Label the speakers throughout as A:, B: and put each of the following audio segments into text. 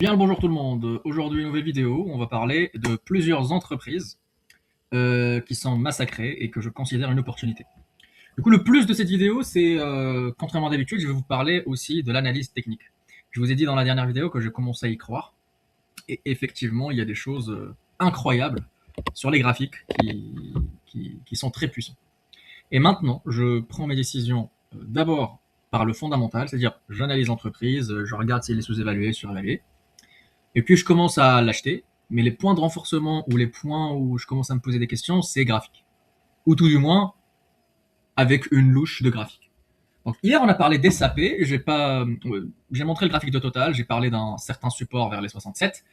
A: Bien le bonjour tout le monde. Aujourd'hui, nouvelle vidéo. On va parler de plusieurs entreprises qui sont massacrées et que je considère une opportunité. Du coup, le plus de cette vidéo, c'est, contrairement à d'habitude, je vais vous parler aussi de l'analyse technique. Je vous ai dit dans la dernière vidéo que je commençais à y croire. Et effectivement, il y a des choses incroyables sur les graphiques qui sont très puissants. Et maintenant, je prends mes décisions d'abord par le fondamental, c'est-à-dire j'analyse l'entreprise, je regarde si elle est sous-évaluée, surévaluée. Et puis je commence à l'acheter, mais les points de renforcement ou les points où je commence à me poser des questions, c'est graphique. Ou tout du moins, avec une louche de graphique. Donc hier on a parlé d'SAP, j'ai montré le graphique de Total, j'ai parlé d'un certain support vers les 67.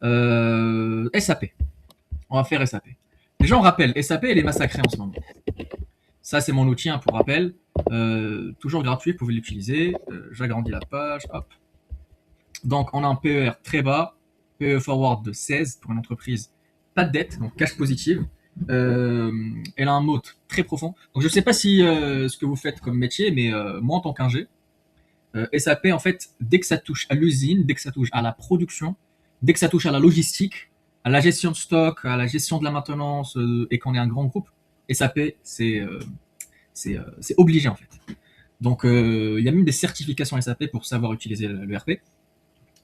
A: SAP, on va faire SAP. Déjà on rappelle, SAP elle est massacrée en ce moment. Ça c'est mon outil hein, pour rappel, toujours gratuit, vous pouvez l'utiliser. J'agrandis la page, hop. Donc on a un PER très bas, PE forward de 16 pour une entreprise, pas de dette, donc cash positive. Elle a un moat très profond. Donc je ne sais pas si ce que vous faites comme métier, mais moi en tant qu'ingé, SAP en fait, dès que ça touche à l'usine, dès que ça touche à la production, dès que ça touche à la logistique, à la gestion de stock, à la gestion de la maintenance et qu'on est un grand groupe, SAP c'est obligé en fait. Donc il y a même des certifications SAP pour savoir utiliser le RP.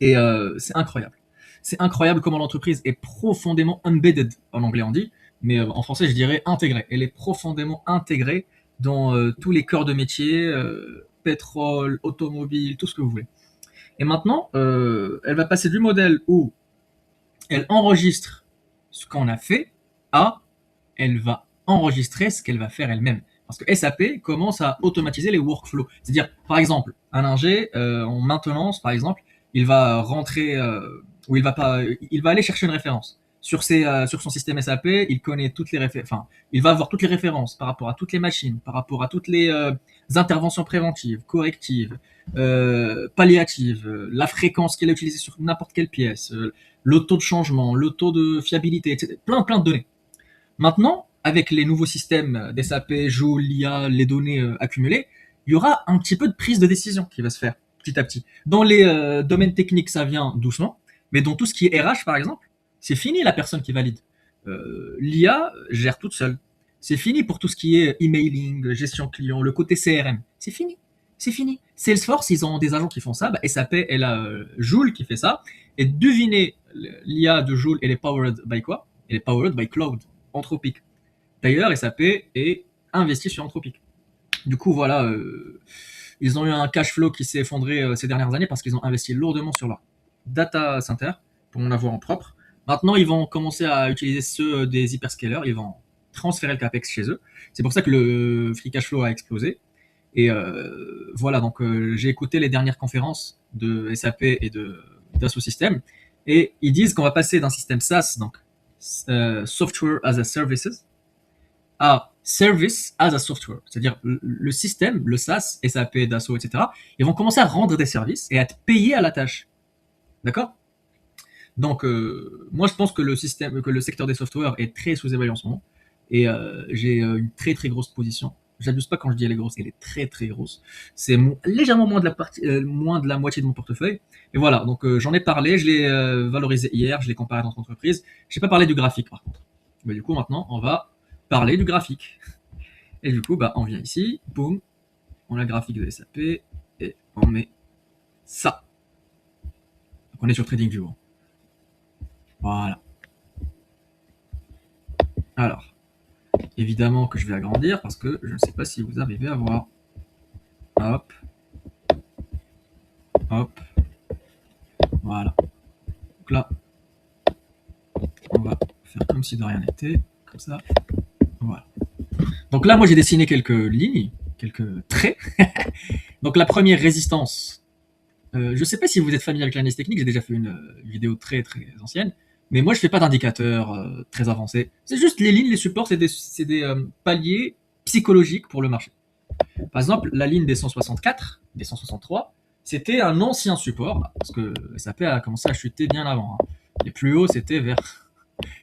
A: Et c'est incroyable. C'est incroyable comment l'entreprise est profondément embedded, en anglais on dit, mais en français je dirais intégrée. Elle est profondément intégrée dans tous les corps de métier, pétrole, automobile, tout ce que vous voulez. Et maintenant, elle va passer du modèle où elle enregistre ce qu'on a fait à elle va enregistrer ce qu'elle va faire elle-même. Parce que SAP commence à automatiser les workflows. C'est-à-dire, par exemple, un ingé en maintenance, par exemple, il va rentrer ou il va pas, il va aller chercher une référence sur son système SAP. Il connaît toutes les références. Enfin, il va avoir toutes les références par rapport à toutes les machines, par rapport à toutes les interventions préventives, correctives, palliatives, la fréquence qu'elle a utilisée sur n'importe quelle pièce, le taux de changement, le taux de fiabilité, etc. Plein de données. Maintenant, avec les nouveaux systèmes d'SAP, Joule, l'IA, les données accumulées, il y aura un petit peu de prise de décision qui va se faire petit à petit. Dans les domaines techniques, ça vient doucement, mais dans tout ce qui est RH, par exemple, c'est fini la personne qui valide. L'IA gère toute seule. C'est fini pour tout ce qui est emailing, gestion client, le côté CRM. C'est fini. C'est fini. Salesforce, ils ont des agents qui font ça. Bah, SAP, elle a Joule qui fait ça. Et devinez, l'IA de Joule, elle est powered by quoi? Elle est powered by Cloud. Anthropic. D'ailleurs, SAP est investi sur Anthropic. Du coup, voilà, ils ont eu un cash flow qui s'est effondré ces dernières années parce qu'ils ont investi lourdement sur leur data center pour en avoir en propre. Maintenant, ils vont commencer à utiliser ceux des hyperscalers, ils vont transférer le capex chez eux. C'est pour ça que le free cash flow a explosé. Et voilà, donc j'ai écouté les dernières conférences de SAP et de Dassault Systèmes, et ils disent qu'on va passer d'un système SaaS, donc Software as a Services, à Service as a Software. C'est-à-dire le système, le SaaS, SAP, Dassault, etc., ils vont commencer à rendre des services et à être payés à la tâche. D'accord? Donc, moi, je pense que le secteur des softwares est très sous-évalué en ce moment. Et j'ai une très grosse position. J'abuse pas quand je dis elle est grosse, elle est très grosse. C'est légèrement moins de la moitié de mon portefeuille. Et voilà, donc j'en ai parlé, je l'ai valorisé hier, je l'ai comparé dans notre entreprise. J'ai pas parlé du graphique par contre. Mais du coup, maintenant, on va parler du graphique. Et du coup, bah, on vient ici, boum, on a le graphique de SAP et on met ça. Donc on est sur TradingView. Voilà. Alors, évidemment que je vais agrandir parce que je ne sais pas si vous arrivez à voir. Hop. Hop. Voilà. Donc là, on va faire comme si de rien n'était. Comme ça. Voilà. Donc là, moi, j'ai dessiné quelques lignes, quelques traits. Donc la première résistance. Je ne sais pas si vous êtes familier avec l'analyse technique. J'ai déjà fait une vidéo très ancienne. Mais moi, je fais pas d'indicateur très avancé. C'est juste les lignes, les supports, c'est des paliers psychologiques pour le marché. Par exemple, la ligne des 164, des 163, c'était un ancien support, parce que SAP a commencé à chuter bien avant. Hein. Les plus hauts, c'était vers...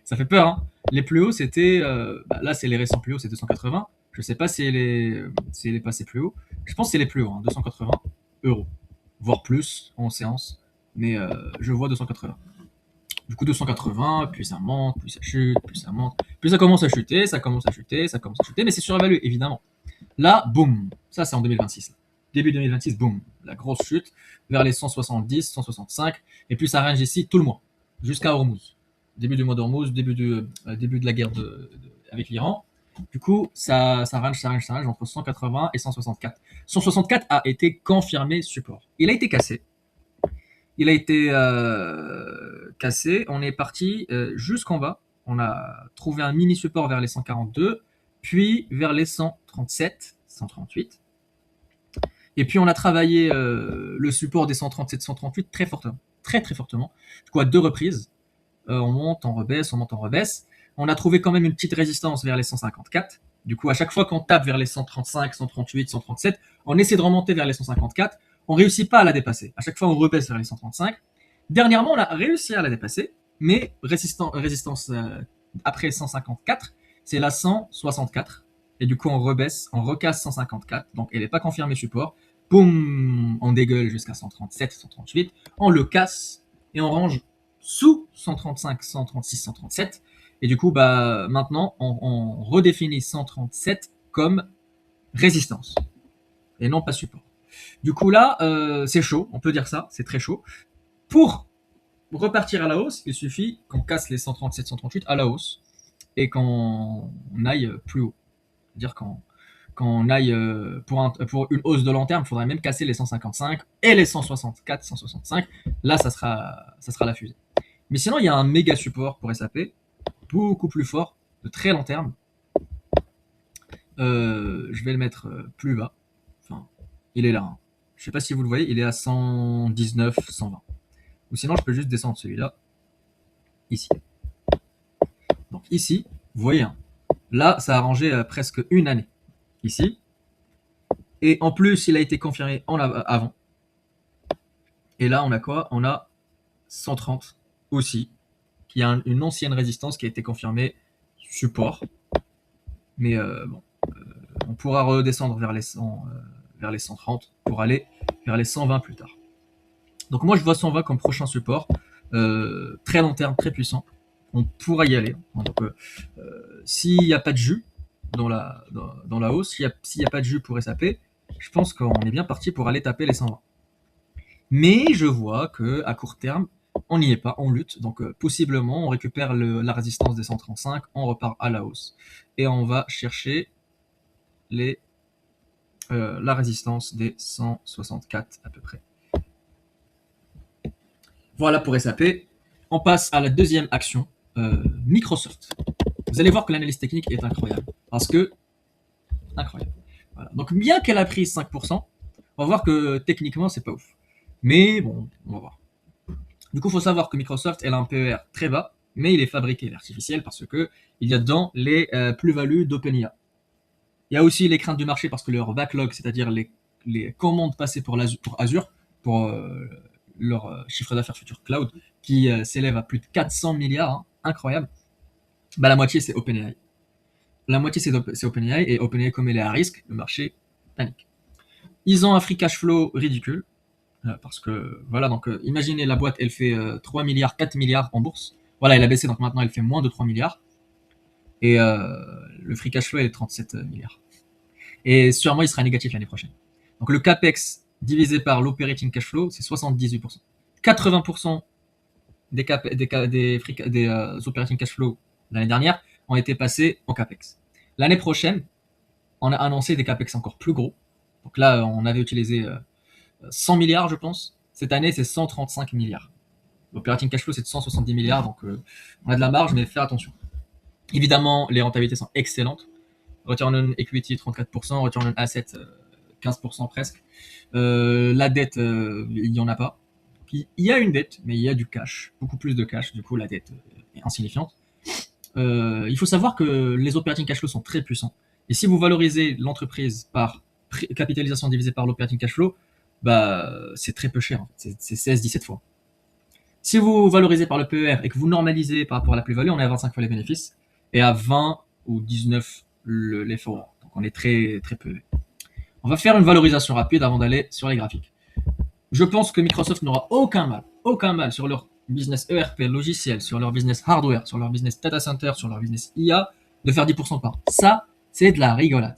A: Ça fait peur, hein. Les plus hauts, c'était... là, c'est les récents plus hauts, c'est 280. Je sais pas si elle est passée plus haut. Je pense que c'est les plus hauts, hein, 280 euros. Voire plus en séance. mais je vois 280. Du coup, 280, puis ça monte, puis ça chute, puis ça monte, puis ça commence à chuter, ça commence à chuter, ça commence à chuter, mais c'est surévalué, évidemment. Là, boum, ça c'est en 2026. Début 2026, boum, la grosse chute vers les 170, 165, et puis ça range ici tout le mois, jusqu'à Hormuz. Début du mois d'Hormuz, début de la guerre avec l'Iran. Du coup, ça range entre 180 et 164. 164 a été confirmé support. Il a été cassé. Il a été cassé. On est parti jusqu'en bas. On a trouvé un mini support vers les 142, puis vers les 137, 138. Et puis on a travaillé le support des 137, 138 très fortement. Très très fortement. Du coup, à deux reprises. On monte, on rebaisse, on monte, on rebaisse. On a trouvé quand même une petite résistance vers les 154. Du coup, à chaque fois qu'on tape vers les 135, 138, 137, on essaie de remonter vers les 154. On ne réussit pas à la dépasser. À chaque fois, on rebaisse vers les 135. Dernièrement, on a réussi à la dépasser, mais résistance après 154, c'est la 164. Et du coup, on rebaisse, on recasse 154. Donc, elle n'est pas confirmée support. Boum, on dégueule jusqu'à 137, 138. On le casse et on range sous 135, 136, 137. Et du coup, bah, maintenant, on redéfinit 137 comme résistance et non pas support. Du coup, là, c'est chaud, on peut dire ça, c'est très chaud. Pour repartir à la hausse, il suffit qu'on casse les 137, 138 à la hausse et qu'on aille plus haut. C'est-à-dire qu'on aille pour une hausse de long terme, il faudrait même casser les 155 et les 164, 165. Là, ça sera la fusée. Mais sinon, il y a un méga support pour SAP, beaucoup plus fort, de très long terme. Je vais le mettre plus bas. Enfin, il est là. Hein. Je ne sais pas si vous le voyez, il est à 119, 120. Ou sinon, je peux juste descendre celui-là, ici. Donc ici, vous voyez, hein, là, ça a rangé presque une année. Ici. Et en plus, il a été confirmé avant. Et là, on a quoi? On a 130 aussi, qui a une ancienne résistance qui a été confirmée support. Mais bon, on pourra redescendre vers les 130 pour aller vers les 120 plus tard. Donc moi, je vois 120 comme prochain support, très long terme, très puissant. On pourra y aller. Donc, s'il n'y a pas de jus dans la hausse, s'il n'y a pas de jus pour SAP, je pense qu'on est bien parti pour aller taper les 120. Mais je vois qu'à court terme, on n'y est pas, on lutte. Donc possiblement, on récupère la résistance des 135, on repart à la hausse. Et on va chercher la résistance des 164 à peu près. Voilà pour SAP. On passe à la deuxième action, Microsoft. Vous allez voir que l'analyse technique est incroyable. Parce que, incroyable. Voilà. Donc bien qu'elle a pris 5%, on va voir que techniquement, c'est pas ouf. Mais bon, on va voir. Du coup, il faut savoir que Microsoft, elle a un PER très bas, mais il est fabriqué, il est artificiel, parce que il y a dedans les plus-values d'OpenIA. Il y a aussi les craintes du marché, parce que leur backlog, c'est-à-dire les commandes passées pour Azure, pour leur chiffre d'affaires futur cloud, qui s'élève à plus de 400 milliards, hein, incroyable, bah, la moitié, c'est OpenAI. La moitié, c'est OpenAI, et OpenAI, comme elle est à risque, le marché panique. Ils ont un free cash flow ridicule, parce que, voilà, donc imaginez la boîte, elle fait 3 milliards, 4 milliards en bourse. Voilà, elle a baissé, donc maintenant elle fait moins de 3 milliards. Et le free cash flow est de 37 milliards. Et sûrement, il sera négatif l'année prochaine. Donc le CAPEX divisé par l'operating cash flow, c'est 78%. 80% des operating cash flow l'année dernière ont été passés en CAPEX. L'année prochaine, on a annoncé des CAPEX encore plus gros. Donc là, on avait utilisé 100 milliards, je pense. Cette année, c'est 135 milliards. L'operating cash flow, c'est de 170 milliards, donc on a de la marge, mais faites attention. Évidemment, les rentabilités sont excellentes. Return on equity 34%, return on asset 15% presque. La dette, il n'y en a pas. Il y a une dette, mais il y a du cash, beaucoup plus de cash, du coup la dette est insignifiante. Il faut savoir que les operating cash flow sont très puissants. Et si vous valorisez l'entreprise par capitalisation divisée par l'operating cash flow, bah, c'est très peu cher, c'est 16-17 fois. Si vous valorisez par le PER et que vous normalisez par rapport à la plus-value, on est à 25 fois les bénéfices et à 20 ou 19 l'effort. Donc on est très, très peu. On va faire une valorisation rapide avant d'aller sur les graphiques. Je pense que Microsoft n'aura aucun aucun mal sur leur business ERP, logiciel, sur leur business hardware, sur leur business data center, sur leur business IA, de faire 10% par an. Ça, c'est de la rigolade.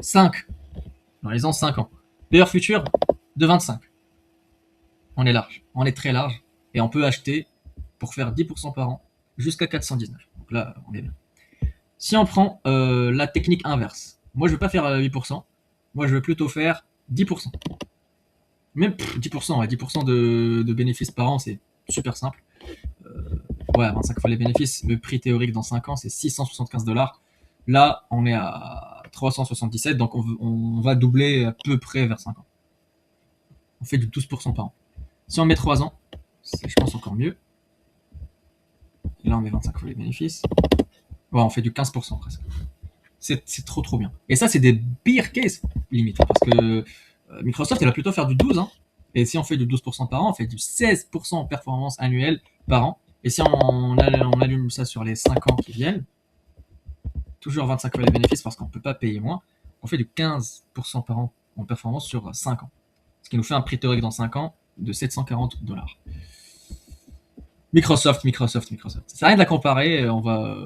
A: 5, dans les ans 5 ans. Payeur futur, de 25. On est large, on est très large, et on peut acheter pour faire 10% par an jusqu'à 419. Donc là, on est bien. Si on prend la technique inverse, moi je veux pas faire 8%, moi je veux plutôt faire 10%. Même 10%, ouais, 10% de bénéfices par an, c'est super simple. Ouais, 25 fois les bénéfices, le prix théorique dans 5 ans, c'est 675 dollars. Là, on est à 377, donc on va doubler à peu près vers 5 ans. On fait du 12% par an. Si on met 3 ans, c'est, je pense, encore mieux. Et là, on met 25 fois les bénéfices. Ouais, on fait du 15% presque. C'est trop trop bien. Et ça, c'est des pires cases, limite. Parce que Microsoft, elle va plutôt faire du 12. Hein. Et si on fait du 12% par an, on fait du 16% en performance annuelle par an. Et si on allume ça sur les 5 ans qui viennent, toujours 25 fois les bénéfices parce qu'on ne peut pas payer moins, on fait du 15% par an en performance sur 5 ans. Ce qui nous fait un prix théorique dans 5 ans de 740 dollars. Microsoft. Ça sert à rien de la comparer, on va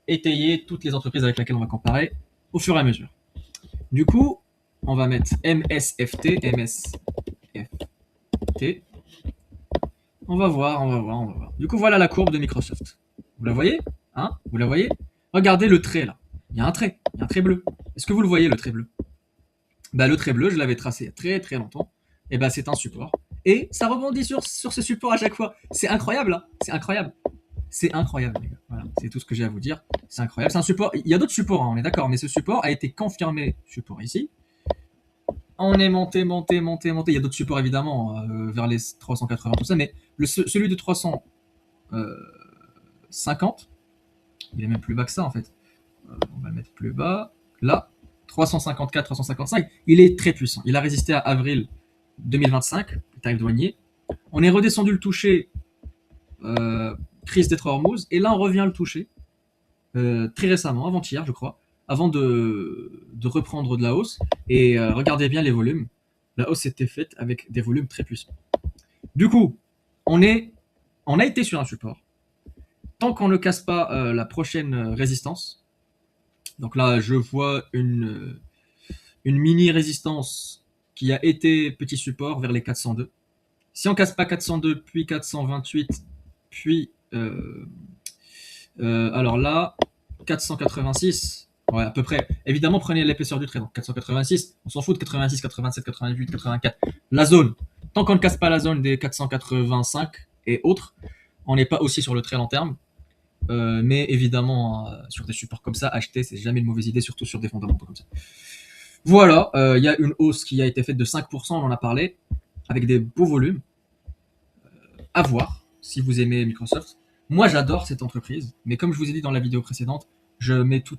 A: étayer toutes les entreprises avec lesquelles on va comparer au fur et à mesure. Du coup, on va mettre MSFT. On va voir. Du coup, voilà la courbe de Microsoft. Vous la voyez? Hein? Vous la voyez? Regardez le trait là. Il y a un trait bleu. Est-ce que vous le voyez, le trait bleu? Bah, le trait bleu, je l'avais tracé il y a très très longtemps. Et bah, c'est un support. Et ça rebondit sur ce support à chaque fois. C'est incroyable, hein. C'est incroyable. C'est incroyable, les gars. Voilà, c'est tout ce que j'ai à vous dire. C'est incroyable. C'est un support. Il y a d'autres supports, hein, on est d'accord, mais ce support a été confirmé. Support ici. On est monté. Il y a d'autres supports évidemment vers les 380, tout ça, mais celui de 350, il est même plus bas que ça en fait. On va le mettre plus bas. Là, 354, 355, il est très puissant. Il a résisté à avril 2025, tarif douanier. On est redescendu le toucher crise des 3 Hormuz, et là on revient le toucher très récemment, avant-hier je crois, avant de reprendre de la hausse. Et regardez bien les volumes. La hausse s'était faite avec des volumes très puissants. Du coup, on a été sur un support. Tant qu'on ne casse pas la prochaine résistance, donc là je vois une mini résistance qui a été petit support vers les 402. Si on casse pas 402, puis 428, puis alors là 486, ouais à peu près. Évidemment prenez l'épaisseur du trait, donc 486, on s'en fout de 86, 87, 88, 84. La zone, tant qu'on ne casse pas la zone des 485 et autres, on n'est pas aussi sur le très long terme. Mais évidemment, sur des supports comme ça, acheter, c'est jamais une mauvaise idée, surtout sur des fondamentaux comme ça. Voilà, il y a une hausse qui a été faite de 5%, on en a parlé, avec des beaux volumes. À voir, si vous aimez Microsoft. Moi, j'adore cette entreprise, mais comme je vous ai dit dans la vidéo précédente, je mets tout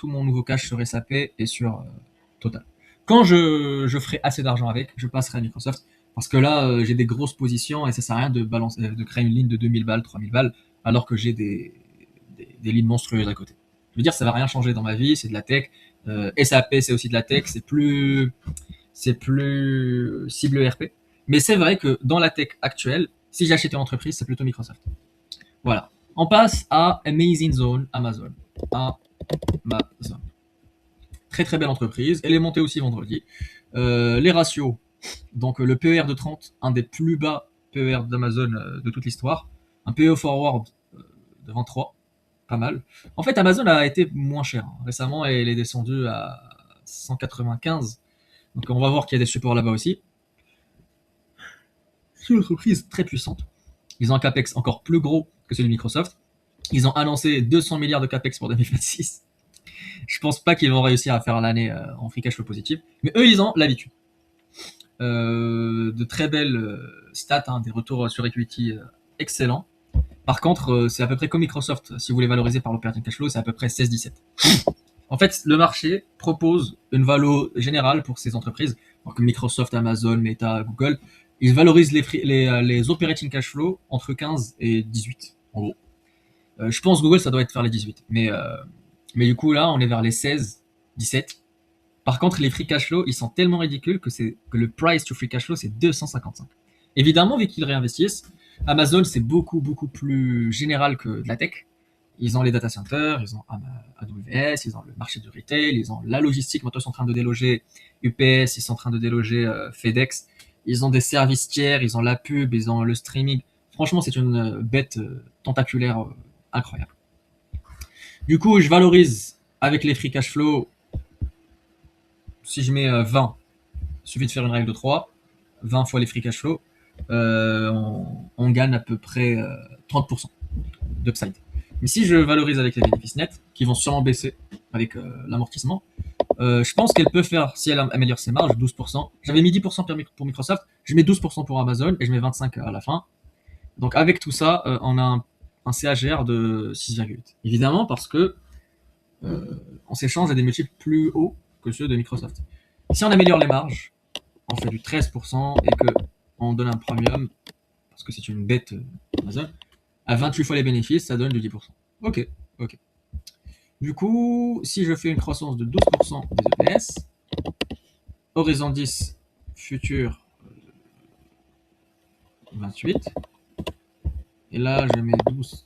A: mon nouveau cash sur SAP et sur Total. Quand je ferai assez d'argent avec, je passerai à Microsoft, parce que là, j'ai des grosses positions et ça sert à rien de créer une ligne de 2000 balles, 3000 balles, alors que j'ai des lignes monstrueuses à côté. Je veux dire, ça va rien changer dans ma vie, c'est de la tech. SAP, c'est aussi de la tech, c'est plus cible ERP. Mais c'est vrai que dans la tech actuelle, si j'achète une entreprise, c'est plutôt Microsoft. Voilà. On passe à Amazing Zone, Amazon. Amazon. Très très belle entreprise. Elle est montée aussi vendredi. Les ratios. Donc le PER de 30, un des plus bas PER d'Amazon de toute l'histoire. Un PE forward de 23, pas mal. En fait, Amazon a été moins cher. Récemment, elle est descendue à 195. Donc on va voir qu'il y a des supports là-bas aussi. C'est une entreprise très puissante. Ils ont un capex encore plus gros que celui de Microsoft. Ils ont annoncé 200 milliards de capex pour 2026. Je pense pas qu'ils vont réussir à faire l'année en free cash flow positif. Mais eux, ils ont l'habitude. De très belles stats, hein, des retours sur equity excellents. Par contre, c'est à peu près comme Microsoft. Si vous les valorisez par l'operating cash flow, c'est à peu près 16-17. En fait, le marché propose une valo générale pour ces entreprises. Donc Microsoft, Amazon, Meta, Google, ils valorisent les operating cash flow entre 15 et 18, en gros. Je pense Google, ça doit être vers les 18. Mais du coup, là, on est vers les 16, 17. Par contre, les free cash flow, ils sont tellement ridicules que le price to free cash flow, c'est 255. Évidemment, vu qu'ils réinvestissent, Amazon, c'est beaucoup, beaucoup plus général que de la tech. Ils ont les data centers, ils ont AWS, ils ont le marché du retail, ils ont la logistique. Maintenant, ils sont en train de déloger UPS, ils sont en train de déloger FedEx. Ils ont des services tiers, ils ont la pub, ils ont le streaming. Franchement, c'est une bête tentaculaire incroyable. Du coup, je valorise avec les free cash flow. Si je mets 20, il suffit de faire une règle de 3. 20 fois les free cash flow, on gagne à peu près 30% d'upside. Mais si je valorise avec les bénéfices nets, qui vont sûrement baisser avec l'amortissement, je pense qu'elle peut faire, si elle améliore ses marges, 12%. J'avais mis 10% pour Microsoft, je mets 12% pour Amazon et je mets 25% à la fin. Donc avec tout ça, on a un CAGR de 6,8. Évidemment parce que on s'échange à des multiples plus hauts que ceux de Microsoft. Si on améliore les marges, on fait du 13% et que on donne un premium, parce que c'est une bête Amazon, à 28 fois les bénéfices, ça donne du 10%. Ok, ok. Du coup, si je fais une croissance de 12% des EPS, horizon 10, futur 28, et là je mets 12%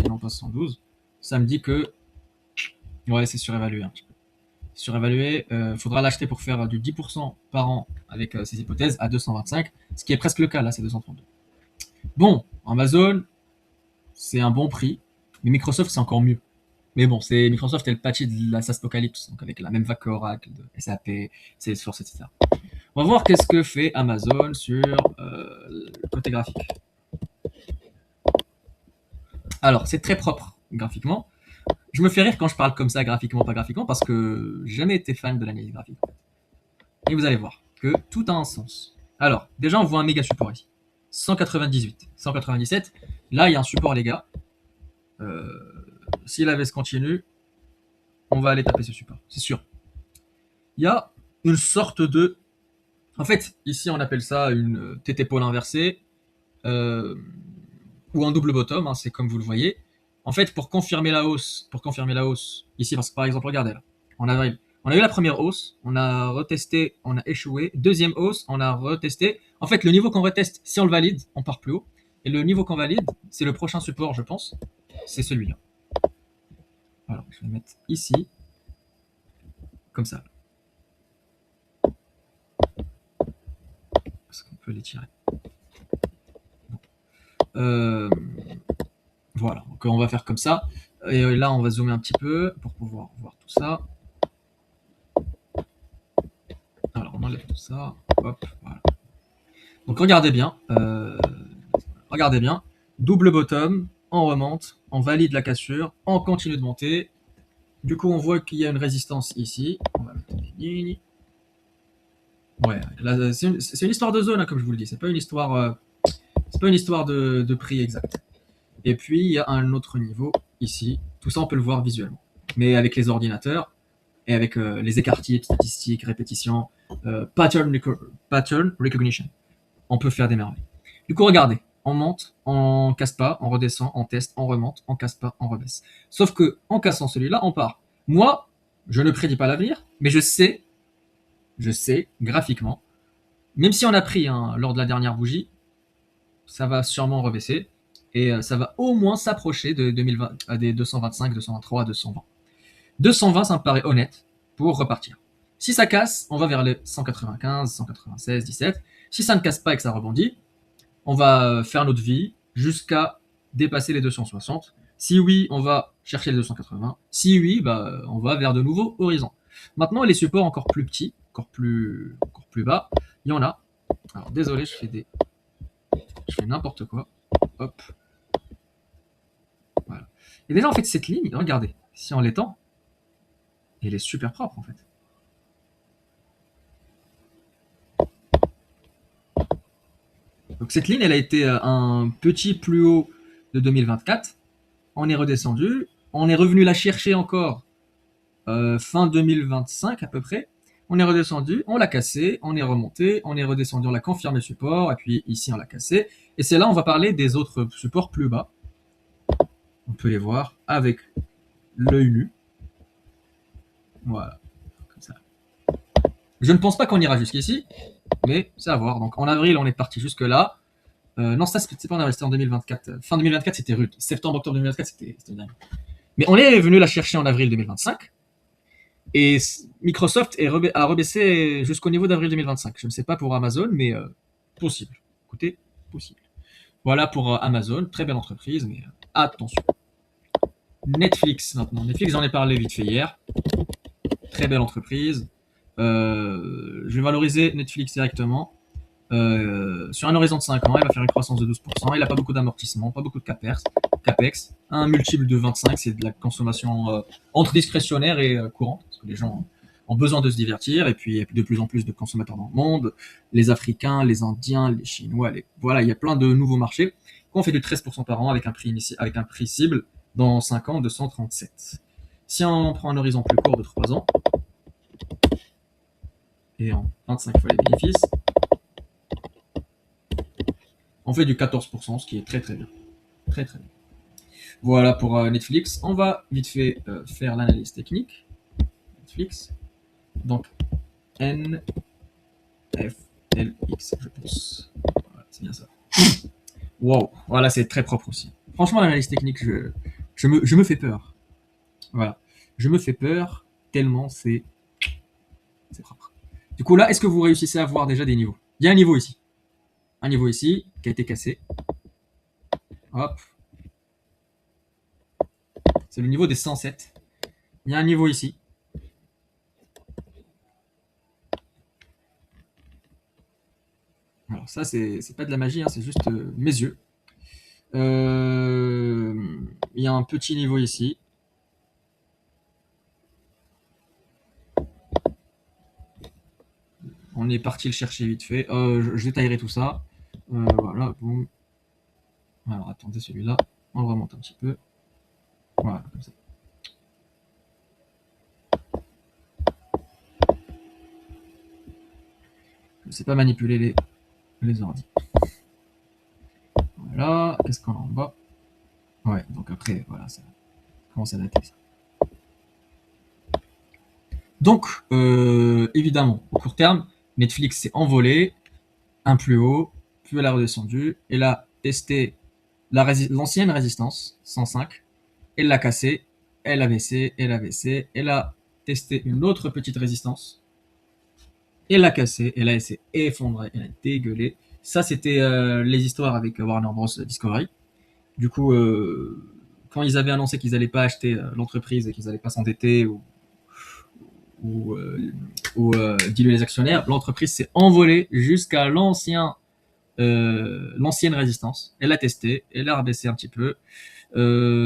A: et non pas 112, ça me dit que ouais, c'est surévalué un petit peu. Surévalué, faudra l'acheter pour faire du 10% par an avec ces hypothèses à 225, ce qui est presque le cas là, c'est 232. Bon, Amazon, c'est un bon prix, mais Microsoft, c'est encore mieux. Mais bon, c'est Microsoft est le patchy de la SaaSpocalypse, donc avec la même vague que Oracle, de SAP, Salesforce, etc. On va voir qu'est-ce que fait Amazon sur le côté graphique. Alors, c'est très propre graphiquement. Je me fais rire quand je parle comme ça, graphiquement, pas graphiquement, parce que j'ai jamais été fan de l'analyse graphique. Et vous allez voir que tout a un sens. Alors, déjà, on voit un méga support ici. 198, 197. Là, il y a un support, les gars. Si la baisse continue, on va aller taper ce support, c'est sûr. Il y a une sorte de... En fait, ici, on appelle ça une TT pôle inversée ou un double bottom, hein, c'est comme vous le voyez. En fait, pour confirmer la hausse, ici, parce que par exemple, regardez là, on a eu la première hausse, on a retesté, on a échoué. Deuxième hausse, on a retesté. En fait, le niveau qu'on reteste, si on le valide, on part plus haut. Et le niveau qu'on valide, c'est le prochain support, je pense. C'est celui-là. Alors, je vais le mettre ici. Comme ça. Est-ce qu'on peut les tirer? Voilà, donc on va faire comme ça. Et là, on va zoomer un petit peu pour pouvoir voir tout ça. Alors, on enlève tout ça. Hop, voilà. Donc, regardez bien. Double bottom, on remonte, on valide la cassure, on continue de monter. Du coup, on voit qu'il y a une résistance ici. On va mettre des lignes. Ouais, c'est une histoire de zone, hein, comme je vous le dis. C'est pas une histoire, de prix exact. Et puis, il y a un autre niveau ici. Tout ça, on peut le voir visuellement. Mais avec les ordinateurs et avec les écarts types, statistiques, répétitions, pattern recognition, on peut faire des merveilles. Du coup, regardez, on monte, on casse pas, on redescend, on teste, on remonte, on casse pas, on rebaisse. Sauf que en cassant celui-là, on part. Moi, je ne prédis pas l'avenir, mais je sais graphiquement, même si on a pris lors de la dernière bougie, ça va sûrement rebaisser et ça va au moins s'approcher de 2020, à des 225, 223, 220. 220, ça me paraît honnête pour repartir. Si ça casse, on va vers les 195, 196, 17. Si ça ne casse pas et que ça rebondit, on va faire notre vie jusqu'à dépasser les 260. Si oui, on va chercher les 280. Si oui, on va vers de nouveaux horizons. Maintenant, les supports encore plus petits, encore plus bas, il y en a. Alors désolé, je fais n'importe quoi. Hop. Voilà. Et déjà, en fait, cette ligne, regardez, si on l'étend, elle est super propre, en fait. Donc cette ligne, elle a été un petit plus haut de 2024. On est redescendu. On est revenu la chercher encore fin 2025 à peu près. On est redescendu, on l'a cassé, on est remonté, on est redescendu, on l'a confirmé support, et puis ici on l'a cassé. Et c'est là on va parler des autres supports plus bas. On peut les voir avec l'œil nu. Voilà. Comme ça. Je ne pense pas qu'on ira jusqu'ici, mais c'est à voir. Donc en avril, on est parti jusque là. Non, ça, c'est pas en avril, c'était en 2024. Fin 2024, c'était rude. Septembre, octobre 2024, c'était dingue. Mais on est venu la chercher en avril 2025. Et Microsoft a rebaissé jusqu'au niveau d'avril 2025. Je ne sais pas pour Amazon, mais possible. Écoutez, possible. Voilà pour Amazon, très belle entreprise, mais attention. Netflix maintenant. Netflix, j'en ai parlé vite fait hier. Très belle entreprise. Je vais valoriser Netflix directement. Sur un horizon de 5 ans, il va faire une croissance de 12%. Il n'a pas beaucoup d'amortissement, pas beaucoup de capex. Un multiple de 25, c'est de la consommation entre discrétionnaire et courante, parce que les gens ont besoin de se divertir, et puis il y a de plus en plus de consommateurs dans le monde, les Africains, les Indiens, les Chinois, voilà, il y a plein de nouveaux marchés. On fait du 13% par an avec un prix cible dans 5 ans de 137. Si on prend un horizon plus court de 3 ans, et en 25 fois les bénéfices, on fait du 14%, ce qui est très très bien. Très très bien. Voilà pour Netflix. On va vite fait faire l'analyse technique. Netflix. Donc, NFLX, je pense. Voilà, c'est bien ça. Wow, voilà, c'est très propre aussi. Franchement, l'analyse technique, je me fais peur. Voilà. Je me fais peur tellement c'est propre. Du coup, là, est-ce que vous réussissez à voir déjà des niveaux? Il y a un niveau ici. Un niveau ici qui a été cassé. Hop. C'est le niveau des 107. Il y a un niveau ici. Alors ça, c'est pas de la magie, hein, c'est juste mes yeux. Il y a un petit niveau ici. On est parti le chercher vite fait. Je détaillerai tout ça. Voilà, boum. Alors attendez, celui-là, on le remonte un petit peu. Voilà, comme ça. Je ne sais pas manipuler les ordi. Voilà, qu'est-ce qu'on a en bas? Ouais, donc après, voilà, ça commence à dater ça. Donc, évidemment, au court terme, Netflix s'est envolé, un plus haut, puis elle a redescendu, elle a testé l'ancienne résistance, 105, elle l'a cassée, elle a baissé, elle a testé une autre petite résistance, elle l'a cassée, elle s'est effondrée, elle a dégueulé. Ça, c'était les histoires avec Warner Bros. Discovery. Du coup, quand ils avaient annoncé qu'ils n'allaient pas acheter l'entreprise et qu'ils n'allaient pas s'endetter ou, euh, ou diluer les actionnaires, l'entreprise s'est envolée jusqu'à l'ancienne résistance. Elle l'a testé, elle a rabaissé un petit peu.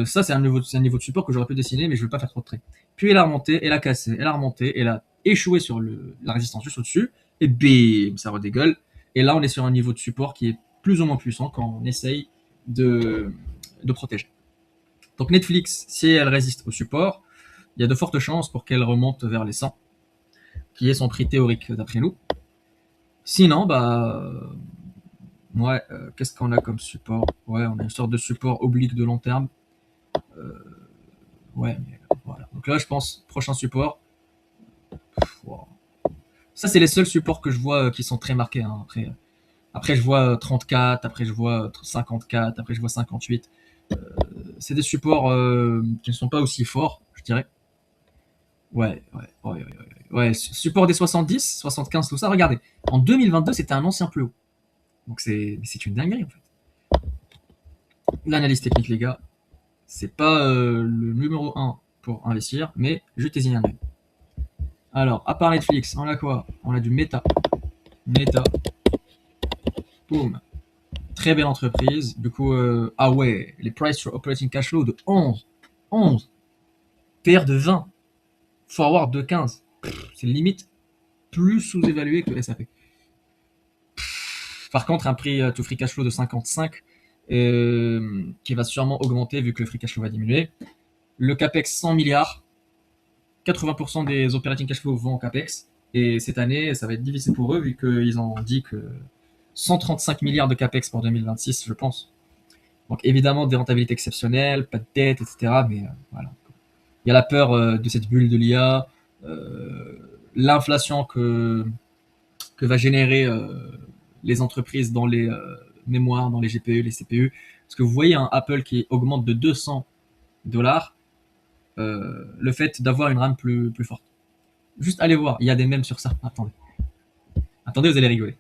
A: Ça, c'est un niveau de support que j'aurais pu dessiner, mais je ne veux pas faire trop de traits. Puis elle a remonté, elle a cassé, elle a remonté, elle a échoué sur la résistance juste au-dessus, et bim, ça redégueule. Et là, on est sur un niveau de support qui est plus ou moins puissant quand on essaye de protéger. Donc Netflix, si elle résiste au support, il y a de fortes chances pour qu'elle remonte vers les 100, qui est son prix théorique d'après nous. Sinon, bah, ouais, qu'est-ce qu'on a comme support? Ouais, on a une sorte de support oblique de long terme. Ouais, mais voilà. Donc là, je pense, prochain support. Wow. Ça, c'est les seuls supports que je vois qui sont très marqués. Hein. Après, je vois 34, après, je vois 54, après, je vois 58. C'est des supports qui ne sont pas aussi forts, je dirais. Ouais, support des 70, 75, tout ça. Regardez, en 2022, c'était un ancien plus haut. Donc, c'est une dinguerie, en fait. L'analyse technique, les gars, c'est pas le numéro 1 pour investir, mais jetez-y un œil. Alors, à part Netflix, on a quoi? On a du Meta. Meta. Boom. Très belle entreprise. Du coup, ah ouais, les price to operating cash flow de 11. 11. PR de 20. Forward de 15. C'est limite plus sous-évalué que SAP. Par contre, un prix to free cash flow de 55 qui va sûrement augmenter vu que le free cash flow va diminuer. Le capex 100 milliards. 80% des operating cash flow vont en capex. Et cette année, ça va être difficile pour eux vu qu'ils ont dit que 135 milliards de capex pour 2026, je pense. Donc évidemment, des rentabilités exceptionnelles, pas de dette, etc. Mais voilà. Il y a la peur de cette bulle de l'IA, l'inflation que va générer les entreprises dans les mémoire dans les GPU, les CPU. Parce que vous voyez un Apple qui augmente de 200 $, le fait d'avoir une RAM plus forte. Juste allez voir, il y a des mèmes sur ça. Attendez. Attendez, vous allez rigoler.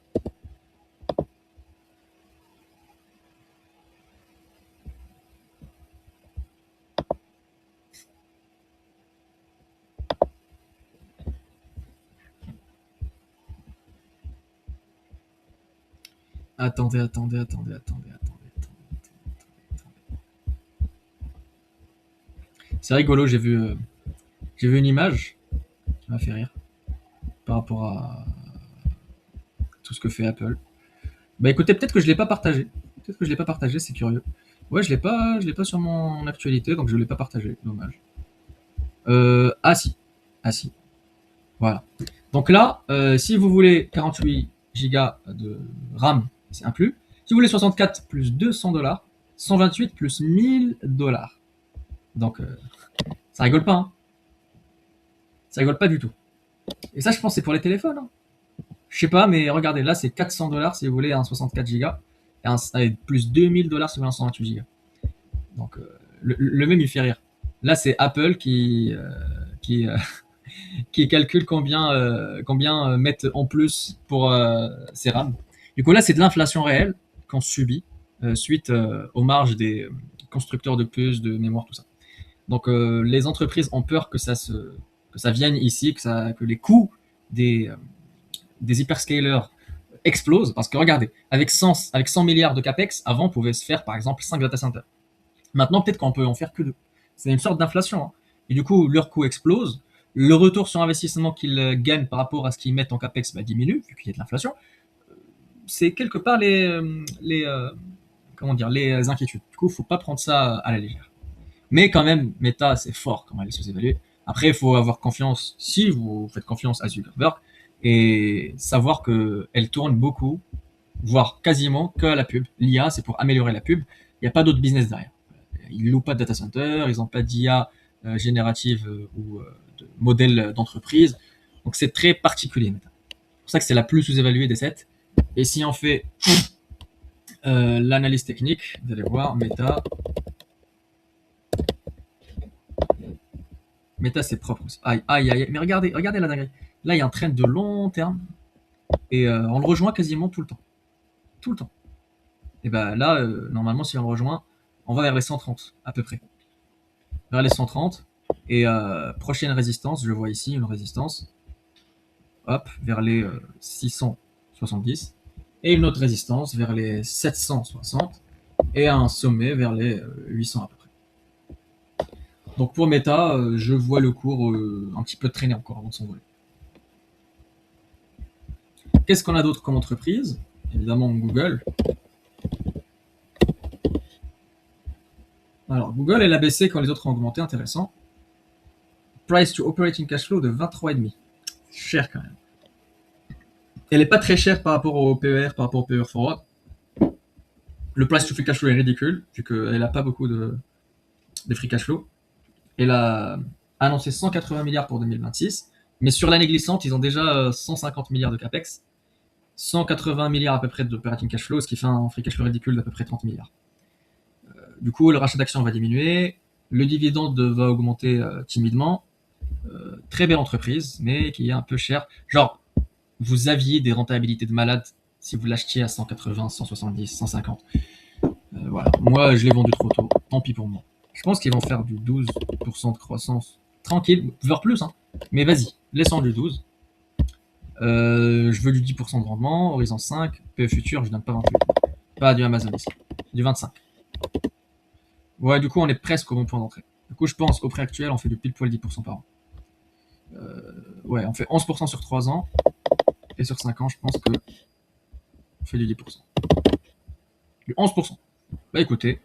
A: Attendez. C'est rigolo, j'ai vu une image qui m'a fait rire par rapport à tout ce que fait Apple. Bah écoutez, peut-être que je l'ai pas partagé. Peut-être que je l'ai pas partagé, c'est curieux. Ouais, je l'ai pas sur mon actualité, donc je l'ai pas partagé. Dommage. Ah si, ah si. Voilà. Donc là, si vous voulez 48 Go de RAM, c'est inclus. Si vous voulez 64 plus 200 $, 128 plus 1000 $. Donc ça rigole pas, hein. Ça rigole pas du tout. Et ça, je pense, c'est pour les téléphones, hein. Je sais pas, mais regardez, là, c'est 400 $ si vous voulez un 64 Go, et plus 2000 $ si vous voulez un 128 Go. Donc, le même, il fait rire. Là, c'est Apple qui, qui calcule combien mettent en plus pour ces RAM. Du coup, là, c'est de l'inflation réelle qu'on subit suite aux marges des constructeurs de puces, de mémoire, tout ça. Donc, les entreprises ont peur que ça vienne ici, que les coûts des, des hyperscalers explosent. Parce que regardez, avec 100 milliards de capex, avant, on pouvait se faire par exemple 5 data centers. Maintenant, peut-être qu'on peut en faire que 2. C'est une sorte d'inflation, hein. Et du coup, leur coût explose. Le retour sur investissement qu'ils gagnent par rapport à ce qu'ils mettent en capex diminue, vu qu'il y a de l'inflation. C'est quelque part comment dire, les inquiétudes. Du coup, il ne faut pas prendre ça à la légère. Mais quand même, Meta, c'est fort comment elle se évalue. Après, il faut avoir confiance, si vous faites confiance à Zuckerberg, et savoir qu'elle tourne beaucoup, voire quasiment que à la pub. L'IA, c'est pour améliorer la pub. Il n'y a pas d'autre business derrière. Ils louent pas de data center, ils n'ont pas d'IA générative ou de modèle d'entreprise. Donc c'est très particulier. C'est pour ça que c'est la plus sous-évaluée des 7. Et si on fait l'analyse technique, vous allez voir, Meta, c'est propre aussi. Aïe. Mais regardez la dinguerie. Là, il y a un trend de long terme et on le rejoint quasiment tout le temps. Tout le temps. Et ben là, normalement, si on le rejoint, on va vers les 130 à peu près. Vers les 130. Et prochaine résistance, je vois ici une résistance. Hop, vers les 670. Et une autre résistance vers les 760. Et un sommet vers les 800 à peu près. Donc pour Meta, je vois le cours un petit peu traîner encore avant de s'envoler. Qu'est-ce qu'on a d'autre comme entreprise? Évidemment Google. Alors Google, elle a baissé quand les autres ont augmenté, intéressant. Price to operating cash flow de 23,5. Cher quand même. Elle n'est pas très chère par rapport au PER, par rapport au PER forward. Le price to free cash flow est ridicule, vu qu'elle n'a pas beaucoup de free cash flow. Elle a annoncé 180 milliards pour 2026, mais sur l'année glissante, ils ont déjà 150 milliards de capex, 180 milliards à peu près d'operating cash flow, ce qui fait un free cash flow ridicule d'à peu près 30 milliards. Du coup, le rachat d'actions va diminuer, le dividende va augmenter timidement. Très belle entreprise, mais qui est un peu chère. Genre, vous aviez des rentabilités de malade si vous l'achetiez à 180, 170, 150. Voilà. Moi, je l'ai vendu trop tôt. Tant pis pour moi. Je pense qu'ils vont faire du 12% de croissance. Tranquille, voire plus, hein. Mais vas-y, laissons du 12. Je veux du 10% de rendement, Horizon 5, PE futur, je donne pas 28. Pas du Amazon ici. Du 25. Ouais, du coup, on est presque au bon point d'entrée. Du coup, je pense, au prix actuel, on fait du pile poil 10% par an. Ouais, on fait 11% sur 3 ans. Et sur 5 ans, je pense que on fait du 10%. Du 11%. Bah écoutez,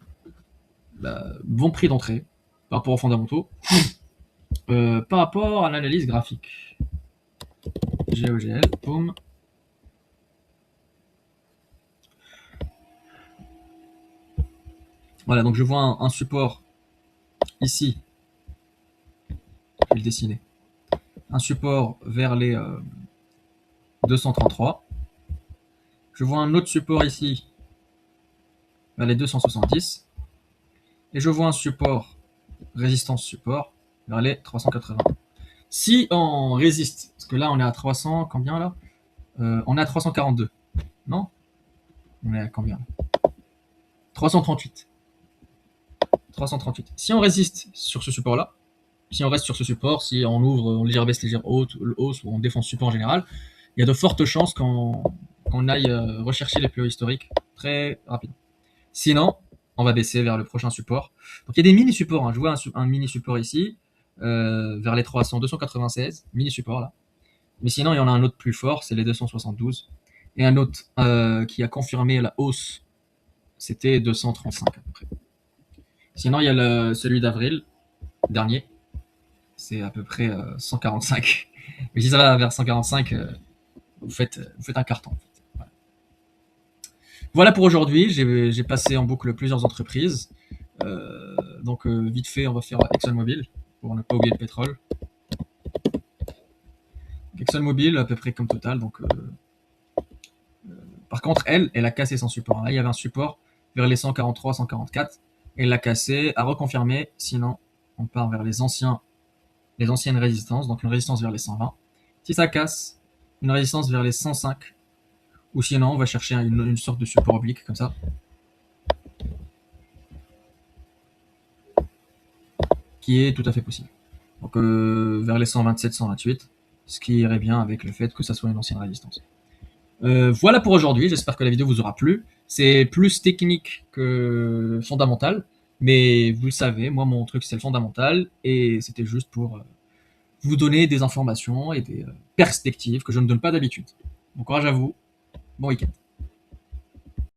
A: bon prix d'entrée par rapport aux fondamentaux. Par rapport à l'analyse graphique. GOGL, boum. Voilà, donc je vois un support ici. Je vais le dessiner. Un support vers les 233. Je vois un autre support ici vers les 270. Et je vois un support, résistance support, vers les 380. Si on résiste, parce que là on est à 300, combien là On est à 342, non? On est à combien? 338. 338. Si on résiste sur ce support-là, si on reste sur ce support, si on ouvre, on légère baisse, légère hausse, ou on défend ce support en général, il y a de fortes chances qu'on aille rechercher les plus hauts historiques très rapidement. Sinon, on va baisser vers le prochain support. Donc il y a des mini-supports, hein. Je vois un mini-support ici, vers les 300, 296, mini-support là. Mais sinon, il y en a un autre plus fort, c'est les 272. Et un autre qui a confirmé la hausse, c'était 235 à peu près. Sinon, il y a celui d'avril, dernier, c'est à peu près 145. Mais si ça va vers 145, vous faites un carton. En fait. Voilà pour aujourd'hui, j'ai passé en boucle plusieurs entreprises. Donc vite fait, on va faire ExxonMobil, pour ne pas oublier le pétrole. ExxonMobil, à peu près comme Total. Donc, par contre, elle a cassé son support. Là, il y avait un support vers les 143, 144. Elle l'a cassé, a reconfirmé. Sinon, on part vers les anciennes résistances. Donc une résistance vers les 120. Si ça casse, une résistance vers les 105. Ou sinon, on va chercher une sorte de support oblique comme ça. Qui est tout à fait possible. Donc vers les 127, 128. Ce qui irait bien avec le fait que ça soit une ancienne résistance. Voilà pour aujourd'hui, j'espère que la vidéo vous aura plu. C'est plus technique que fondamental, mais vous le savez, moi mon truc c'est le fondamental, et c'était juste pour vous donner des informations et des perspectives que je ne donne pas d'habitude. Bon courage à vous, bon week-end.